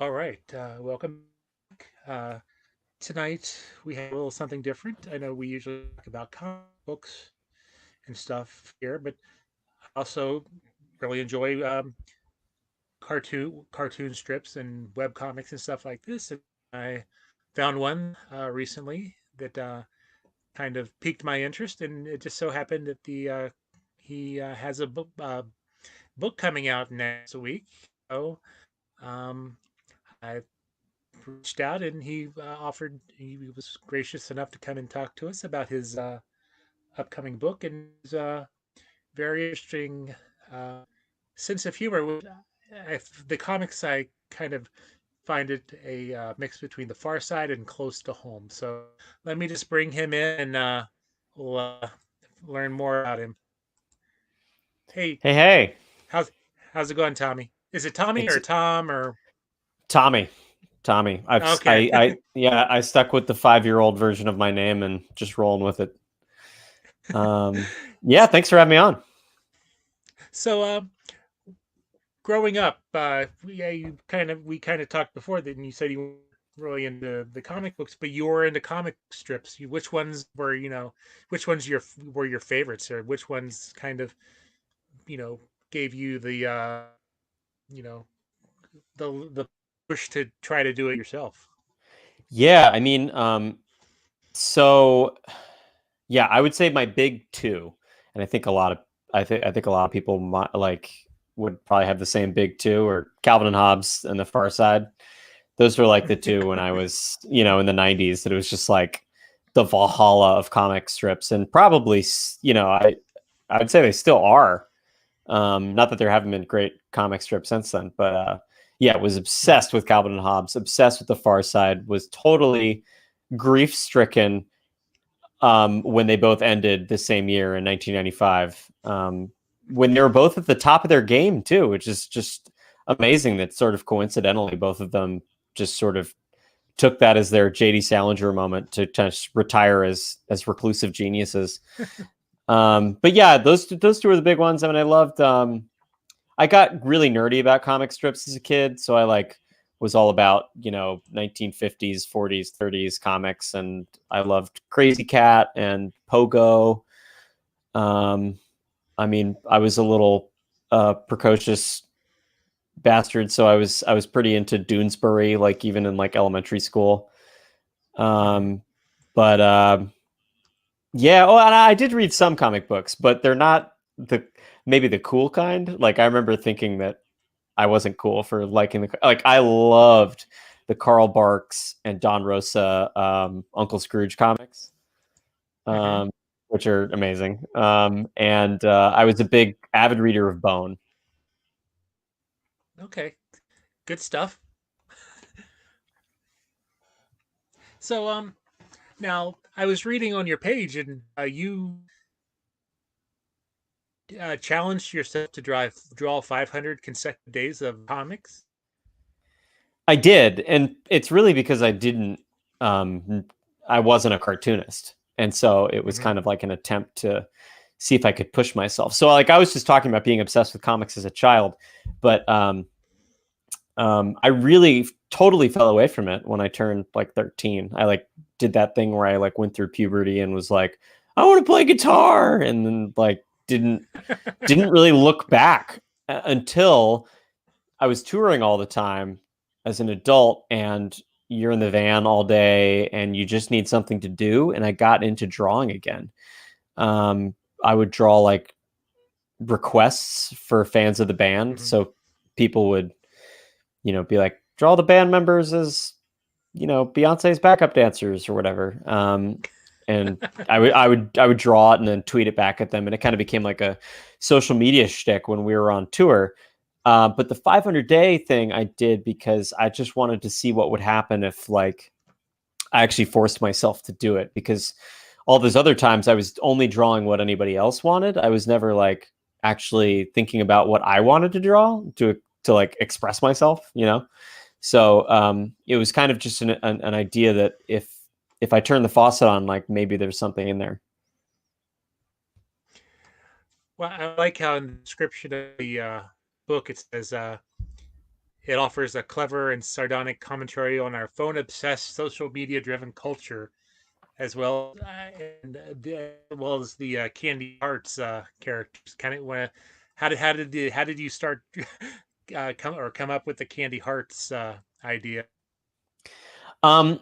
All right, welcome. Uh, Tonight we have a little something different. I know we usually talk about comic books and stuff here, but I also really enjoy cartoon strips and web comics and stuff like this. And I found one recently that kind of piqued my interest, and it just so happened that the he has a book coming out next week. So um, I reached out and he was gracious enough to come and talk to us about his upcoming book and his very interesting uh, sense of humor. The comics, I kind of find it a mix between the far side and close to home. So let me just bring him in and we'll learn more about him. Hey, Hey, hey, how's how's it going, Tommy? Is it Tommy it's or Tom or Tommy. Tommy. okay? Yeah, I stuck with the 5-year-old version of my name and just rolling with it. Yeah, thanks for having me on. So, growing up, yeah, we kind of talked before that, and you said you weren't really into the comic books, but you were into comic strips. Which ones were, which ones were your favorites, or which ones kind of, you know, gave you the, you know, the push to try to do it yourself? Yeah, I mean, so yeah, I would say my big two, and I think a lot of people would probably have the same big two, or Calvin and Hobbes and The Far Side. Those were like the two when I was, in the '90s. That it was just like the Valhalla of comic strips, and probably, I would say they still are. Not that there haven't been great comic strips since then, but yeah, was Mhm. obsessed with Calvin and Hobbes, obsessed with The Far Side, was totally grief stricken when they both ended the same year in 1995. When they were both at the top of their game too, which is just amazing that sort of coincidentally both of them just sort of took that as their JD Salinger moment to just retire as reclusive geniuses. But yeah, those two are the big ones. I mean, I loved. I got really nerdy about comic strips as a kid, so I was all about 1950s, 40s, 30s comics, and I loved Crazy Cat and Pogo. Um, I mean, I was a little precocious bastard, so I was pretty into Doonesbury, like even in like elementary school. Mhm. Um, but Yeah, oh, and I did read some comic books, but they're not the maybe the cool kind. Like I remember thinking that I wasn't cool for liking like I loved the Carl Barks and Don Rosa Uncle Scrooge comics, Mhm. um, which are amazing. And I was a big avid reader of Bone. Okay, good stuff. So, now I was reading on your page, and you challenged yourself to draw 500 consecutive days of comics. I did, and it's really because um, I wasn't a cartoonist, and so it was Hmm. kind of like an attempt to see if I could push myself. So like I was just talking about being obsessed with comics as a child, but I really totally fell away from it when I turned like 13. I did that thing where I went through puberty and was like, I want to play guitar, and then didn't really look back until I was touring all the time as an adult, and you're in the van all day and you just need something to do. And I got into drawing again. Um, I would draw like requests for fans of the band. Hmm. So people would, be like, draw the band members as, Beyonce's backup dancers or whatever. And I would draw it and then tweet it back at them. And it kind of became like a social media shtick when we were on tour. But the 500-day thing I did because I just wanted to see what would happen if I actually forced myself to do it, because all those other times I was only drawing what anybody else wanted. I was never actually thinking about what I wanted to draw to express myself. So it was kind of just an idea that if I turn the faucet on, like maybe there's something in there. Well, I like how in the description of the book it says It offers a clever and sardonic commentary on our phone-obsessed, social media-driven culture, as well as the Candy Hearts characters. Kind of want to how did you start come up with the Candy Hearts idea? Um,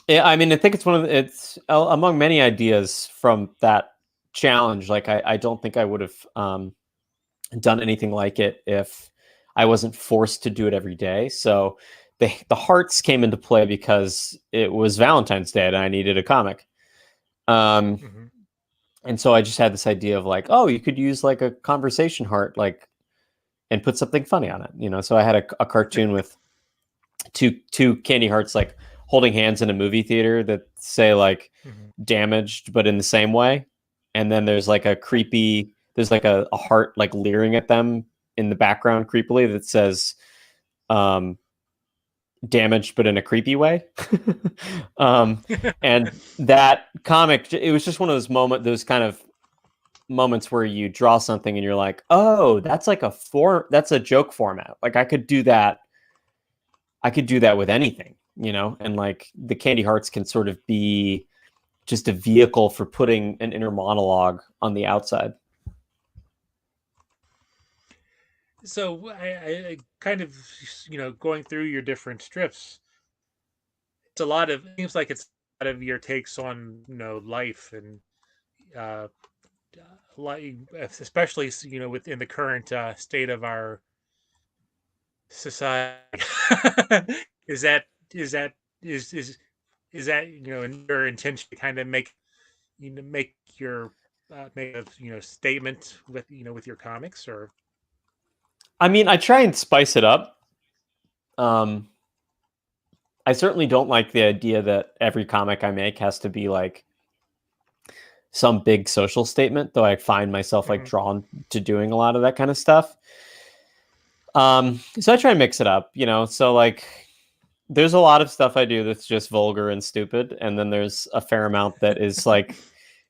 yeah, I mean, I think it's it's among many ideas from that challenge. Like, I don't think I would have done anything like it if I wasn't forced to do it every day. So the hearts came into play because it was Valentine's Day and I needed a comic. Um, Mm-hmm. and so I just had this idea of like, oh, you could use like a conversation heart, like, and put something funny on it, you know. So I had a cartoon with two candy hearts like holding hands in a movie theater that say like Mm-hmm. damaged, but in the same way. And then there's like there's like a heart like leering at them in the background creepily that says um, damaged, but in a creepy way. um, and that comic, it was just one of those kind of moments where you draw something and you're like, oh, that's a joke format. Like I could do that with anything, you know? And like the Candy Hearts can sort of be just a vehicle for putting an inner monologue on the outside. So I kind of going through your different strips. It's a lot of it seems like it's a lot of your takes on life and uh, like especially within the current state of our society. is that is that is is that your intention to kind of make your make a statement with with your comics or I mean, I try and spice it up. Um, I certainly don't like the idea that every comic I make has to be like some big social statement, though I find myself like mm-hmm. drawn to doing a lot of that kind of stuff. So I try and mix it up, you know. So like there's a lot of stuff I do that's just vulgar and stupid, and then there's a fair amount that is like,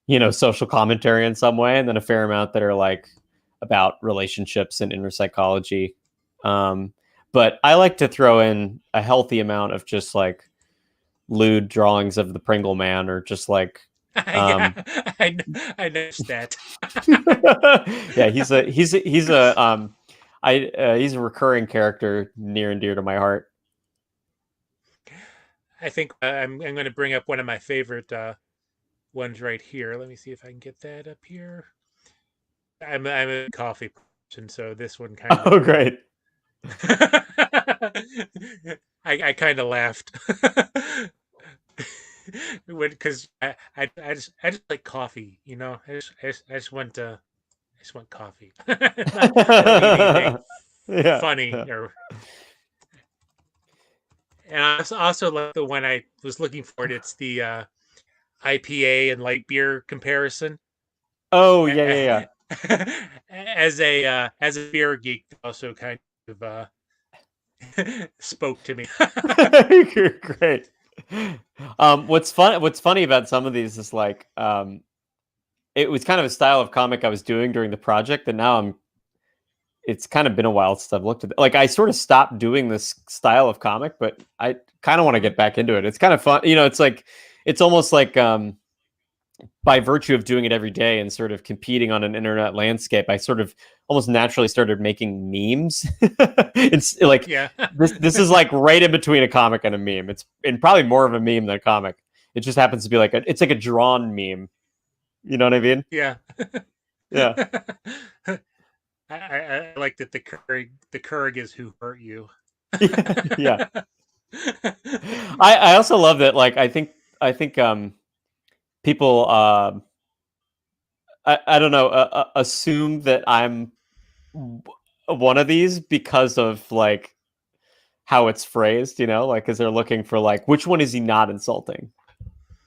you know, social commentary in some way, and then a fair amount that are like about relationships and inner psychology. Um, but I like to throw in a healthy amount of just like lewd drawings of the Pringle Man, or just like, Yeah, um, I noticed that. yeah, he's a recurring character near and dear to my heart. I think I'm going to bring up one of my favorite ones right here. Let me see if I can get that up here. I'm a coffee person, so this one kind Oh, of great. I kind of laughed because I just like coffee, I just want coffee. I don't need anything Yeah, funny yeah. or. And I also like the one I was looking for. It's the IPA and light beer comparison. Oh, yeah, yeah, yeah. As a beer geek, also kind of spoke to me. You're great. What's funny about some of these is like, it was kind of a style of comic I was doing during the project, and now it's kind of been a while since I've looked at it. Like I sort of stopped doing this style of comic, but I kind of want to Mhm. get back into it. It's kind of fun, you know. It's like it's almost like by virtue of doing it every day and sort of competing on an internet landscape, I sort of almost naturally started making memes. It's like Yeah. this is like right in between a comic and a meme. It's and probably more of a meme than a comic. It just happens to be like it's like a drawn meme. You know what I mean? Yeah. Yeah. I like that the Kurg is who hurt you. Yeah. I also love that. Like I think people I don't know assume that I'm one of these because of like how it's phrased, you know, like because they're looking for like which one is he not insulting,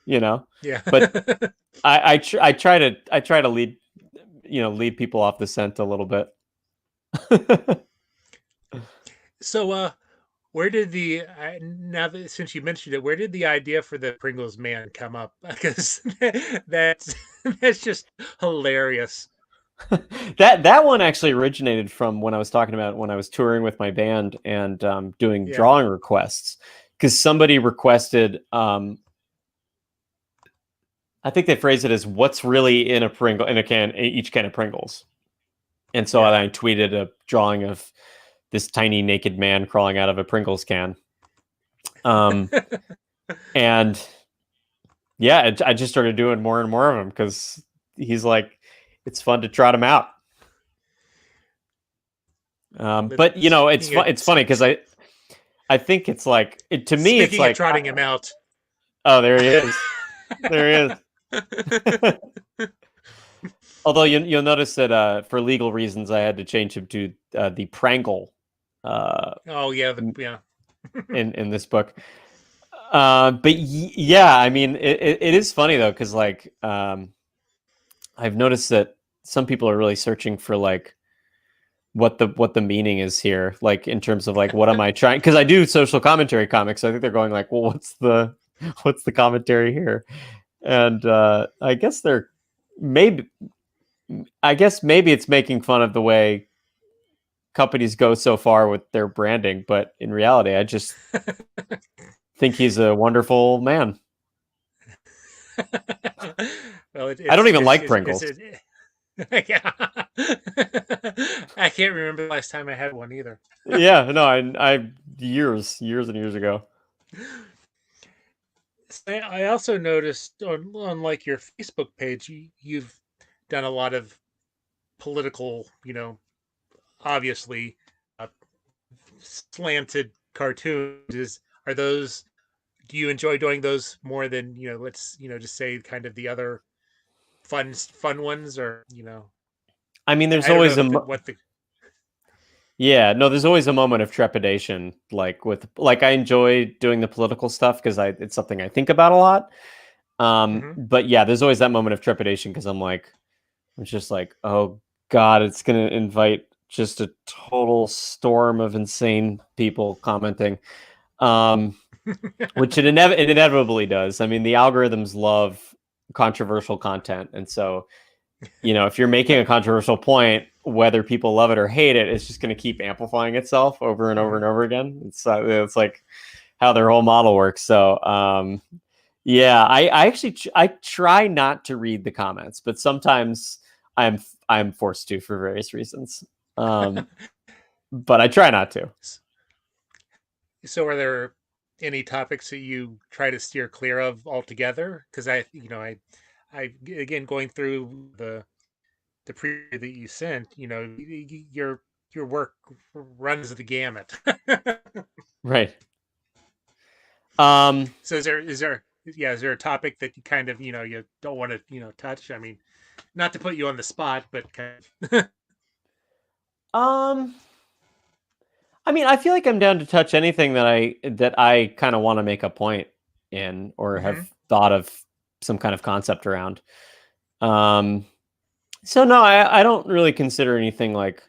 you know. Yeah. But I try to lead people off the scent a little bit. So, where did now that since you mentioned it, where did the idea for the Pringles Man come up? Because that's that's just hilarious. That one actually originated from when I was talking about when I was touring with my band and doing Yeah. drawing requests, because somebody requested. I think they phrased it as "What's really in a Pringle in a can each can of Pringles," and so Yeah. I tweeted a drawing of this tiny naked man crawling out of a Pringles can. Um, and yeah, I just started doing more and more of them because he's like, it's fun to trot him out. But But you know, speaking of it's funny because I think it's like to me it's speaking of like trotting him out. oh, there he is, there he is. Although you'll notice that for legal reasons I had to change him to the Prangle uh, Oh yeah, yeah. in this book. But yeah, I mean it is funny though because like I've noticed that some people are really searching for like what the meaning is here, like in terms of like what am I trying? Because I do social commentary comics, so I think they're going like, well, what's the commentary here? And I guess they're maybe I guess maybe it's making fun of the way companies go so far with their branding, but in reality, I just think he's a wonderful man. Well, I don't it's even because like Pringles. yeah. I can't remember the last time I had one either. Yeah, no, I years and years ago. I also noticed on like your Facebook page, you've done a lot of political, obviously uh, slanted cartoons. Are those? Do you enjoy doing those more than let's just say kind of the other fun ones, or I mean, there's I don't know always if what the yeah, no, there's always a moment of trepidation, like with like I enjoy doing the political stuff because I it's something I think about a lot. hmm But yeah, there's always that moment of trepidation because I'm just like, oh God, it's gonna invite just a total storm of insane people commenting. Um, which it inevitably does. I mean, the algorithms love controversial content, and so if you're making a controversial point, whether people love it or hate it, it's just going to keep amplifying itself over and over hmm and over again. It's like how their whole model works. So, yeah, I actually I try not to read the comments, but sometimes I'm forced to for various reasons. Um, but I try not to. So, are there any topics that you try to steer clear of altogether? Because again, going through the preview that you sent, your work runs the gamut. Right. Um, So, is there a topic that you kind of you don't want to touch? I mean, not to put you on the spot, but kind of. um, I mean, I feel like I'm down to touch anything that I kind of want to make a point in or have hmm thought of some kind of concept around. Um, so no, I don't really consider anything like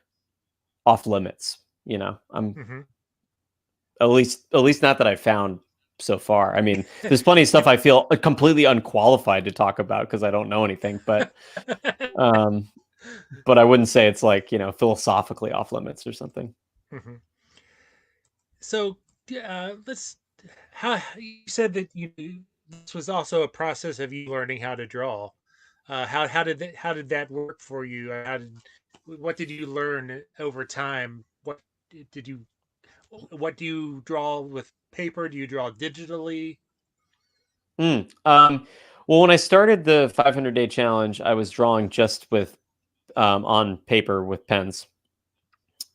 off limits. I'm hmm at least not that I've found so far. I mean, there's plenty of stuff I feel completely unqualified to talk about because I don't know anything, um, but I wouldn't say it's like philosophically off limits or something. hmm So, let's. How you said that this was also a process of you learning how to draw. How did that work for you? What did you learn over time? Did you what do you draw with paper? Do you draw digitally? Mm. Well, when I started the 500-day challenge, I was drawing just with on paper with pens,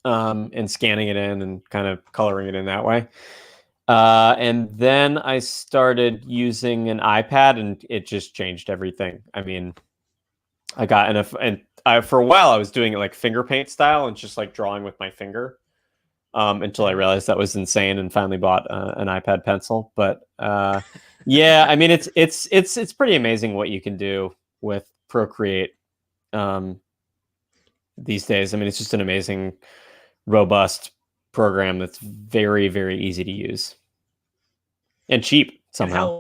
and scanning it in and kind of coloring it in that way. And then I started using an iPad, and it just changed everything. I mean, I got enough, and for a while I was doing it like finger paint style and just like drawing with my finger, until I hmm realized that was insane and finally bought an iPad pencil. But yeah, I mean, it's pretty amazing what you can do with Procreate um, these days. I mean, it's just an amazing, robust program that's very, very easy to use and cheap And somehow.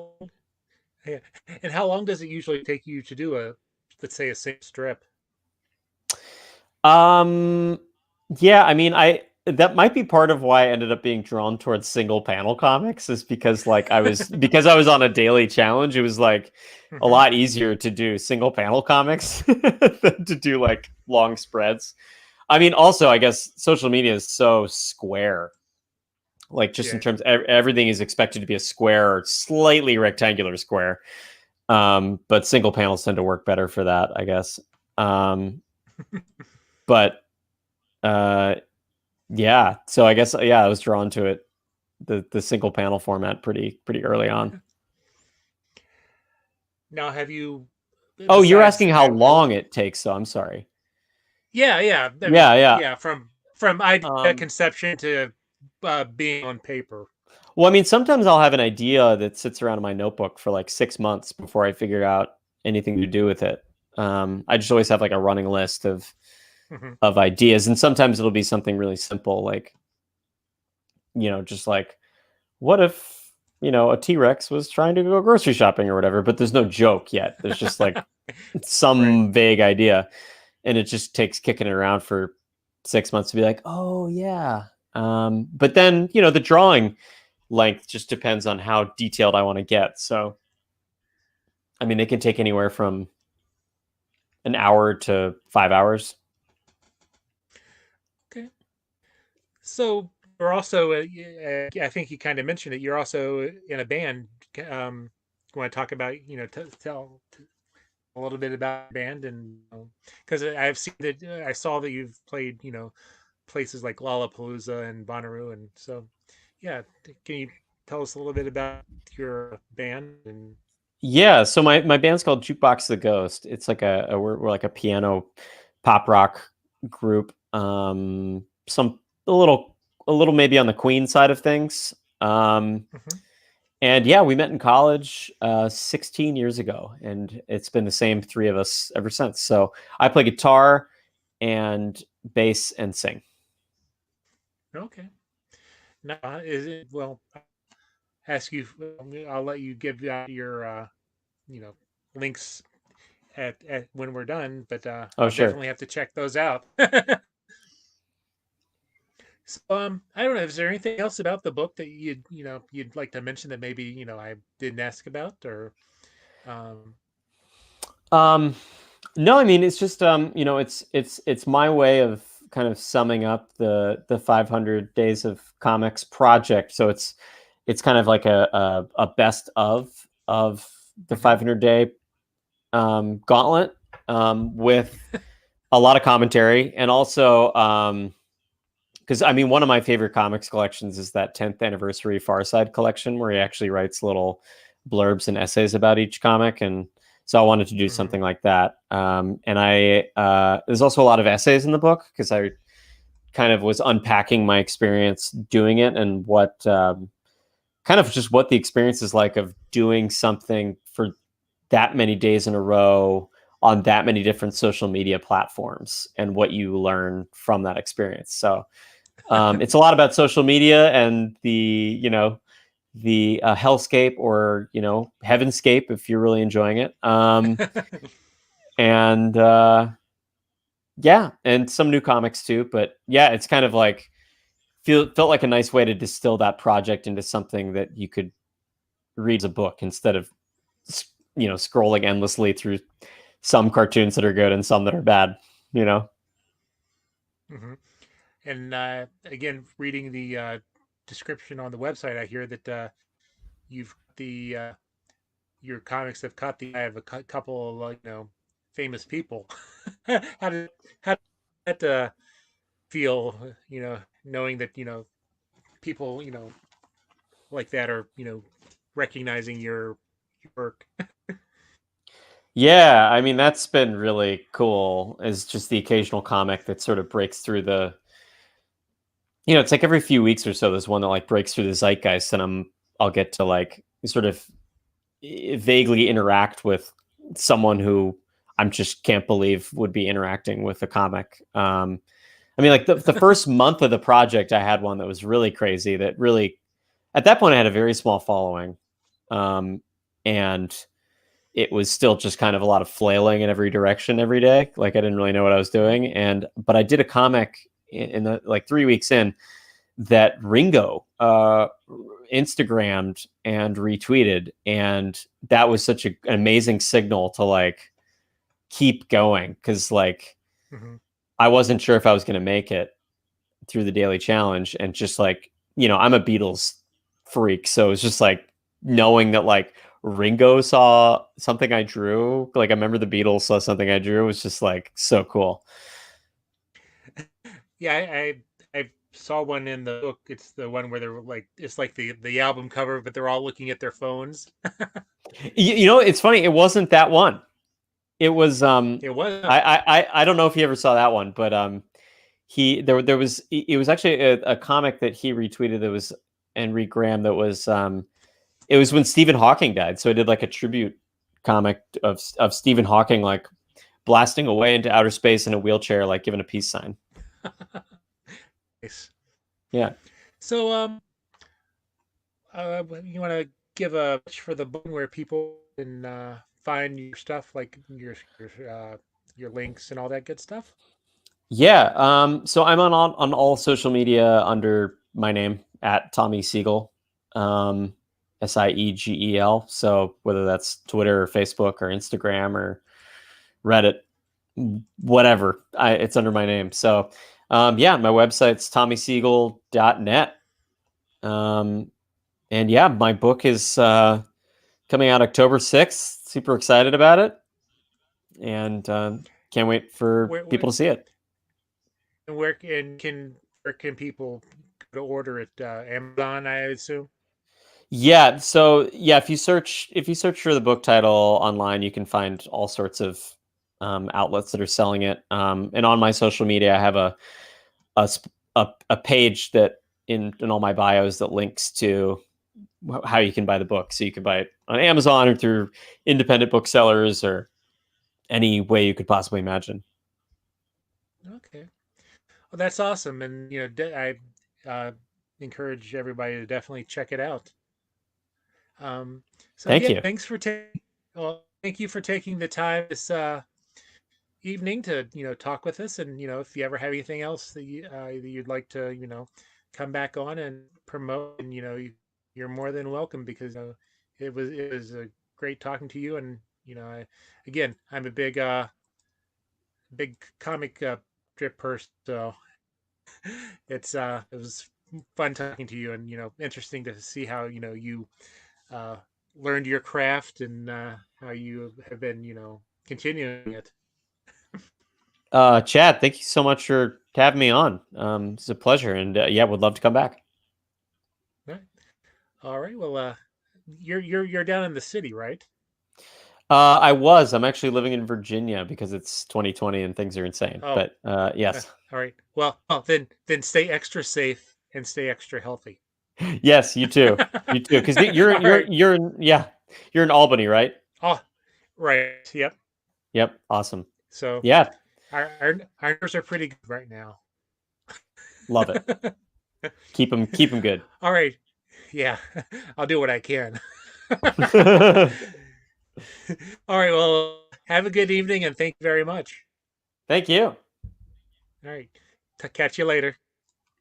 yeah, and how long does it usually take you to do let's say a single strip? Yeah, I mean, I that might be part of why I ended up being drawn towards single panel comics is because like because I was on a daily challenge, it was like a Hmm. lot easier to do single panel comics than to do like long spreads. I mean, also, I guess social media is so square. Like just in Yeah. terms everything is expected to be a square or slightly rectangular square. But single panels tend to work better for that, I guess. But uh yeah, so I guess yeah, I was drawn to it, the single panel format pretty early on. Now, have you, Oh, you're besides asking how that, long it takes, so I'm sorry. yeah, yeah. I Yeah, mean, yeah. yeah, from idea Um, conception to being on paper. well, I mean, sometimes I'll have an idea that sits around in my notebook for like 6 months before I figure out anything to do with it. I just always have like a running list Hmm. of ideas, and sometimes it'll be something really simple, like just like what if a T-Rex was trying to go grocery shopping or whatever, but there's no joke yet. There's just like Right. some vague idea, and it just takes kicking it around for 6 months to be like, oh yeah. But then the drawing length just depends on how detailed I want to get. So I mean, it can take anywhere from an hour to 5 hours. Okay. So you're also, I think you kind of mentioned it. You're also in a band. You want to talk about, tell a little bit about the band, and because I've seen that, I saw that you've played, places like Lollapalooza and Bonnaroo, and so yeah, can you tell us a little bit about your band and? Yeah, so my band's called Jukebox the Ghost. It's like we're like a piano pop rock group. Some a little maybe on the Queen side of things. Mhm. And yeah, we met in college 16 years ago, and it's been the same three of us ever since. So I play guitar and bass and sing. Okay. Now, is it well? Ask you. I'll let you give out your you know links at when we're done, but Oh, I'll sure. definitely have to check those out. So, I don't know. Is there anything else about the book that you'd like to mention that maybe I didn't ask about, or um, Um, no, I mean it's just it's my way of kind of summing up the 500 days of comics project. So it's kind of like a best of the mhm. 500 day gauntlet with a lot of commentary, and also because I mean one of my favorite comics collections is that 10th anniversary Far Side collection where he actually writes little blurbs and essays about each comic, and so I wanted to do Mhm. something like that. And I there's also a lot of essays in the book because I kind of was unpacking my experience doing it and what kind of just what the experience is like of doing something for that many days in a row on that many different social media platforms and what you learn from that experience. So it's a lot about social media and the hellscape or heavenscape if you're really enjoying it. And yeah, and some new comics too. But yeah, it's kind of like felt like a nice way to distill that project into something that you could read as a book instead of scrolling endlessly through some cartoons that are good and some that are bad. You know. Mhm. And again, reading the description on the website, I hear that you've the your comics have caught the eye of a couple of famous people. how did how did that feel? Knowing that people like that are recognizing your work. Yeah, I mean that's been really cool. Is just the occasional comic that sort of breaks through the. It's like every few weeks or so, there's one that like breaks through the zeitgeist, and I'll get to like sort of vaguely interact with someone who I'm just can't believe would be interacting with a comic. I mean, like the first month of the project, I had one that was really crazy. That really, at that point, I had a very small following, and it was still just kind of a lot of flailing in every direction every day. Like I didn't really know what I was doing. But I did a comic in the like 3 weeks in that Ringo Instagrammed and retweeted. And that was such an amazing signal to like keep going. Cause like Mm-hmm. I wasn't sure if I was going to make it through the daily challenge. And just like, I'm a Beatles freak. So it's just like knowing that like Ringo saw something I drew. Like I remember the Beatles saw something I drew. It was just like so cool. Yeah, I saw one in the book. It's the one where they're like it's like the album cover, but they're all looking at their phones. It's funny. It wasn't that one. It was It was. I don't know if you ever saw that one, but there was it was actually a comic that he retweeted that was Henry Graham that was it was when Stephen Hawking died. So I did like a tribute comic of Stephen Hawking like blasting away into outer space in a wheelchair, like giving a peace sign. Nice. Yeah. So you want to give a pitch for the book where people can find your stuff, like your links and all that good stuff? Yeah. So I'm on all social media under my name at Tommy Siegel. Siegel. So whether that's Twitter or Facebook or Instagram or Reddit, whatever, it's under my name. So yeah, my website's tommysiegel.net. And yeah, my book is coming out October 6th. Super excited about it. And can't wait for people to see it. And where can people go to order it? Amazon, I assume. Yeah. So yeah, if you search for the book title online, you can find all sorts of outlets that are selling it. And on my social media, I have a page that in all my bios that links to how you can buy the book. So you can buy it on Amazon or through independent booksellers or any way you could possibly imagine. Okay. Well, that's awesome, and I encourage everybody to definitely check it out. So Thank yeah, you. thank you for taking the time this evening to talk with us, and if you ever have anything else that you'd like to come back on and promote, and you're more than welcome because it was a great talking to you, and again I'm a big comic strip person, so it was fun talking to you, and interesting to see how you uh, learned your craft, and how you have been continuing it. Chad, thank you so much for having me on. It's a pleasure, and yeah, would love to come back. All right. All right. Well, you're down in the city, right? I'm actually living in Virginia because it's 2020 and things are insane. Oh, But yes, all right. Well, then stay extra safe and stay extra healthy. yes, you too, because you're All right. yeah, you're in Albany, right? Oh, right. Yep. Yep, awesome. So Yeah, our nerves are pretty good right now. love it. Keep them good. All right. Yeah, I'll do what I can. All right. Well, have a good evening and thank you very much. Thank you. All right. Catch you later.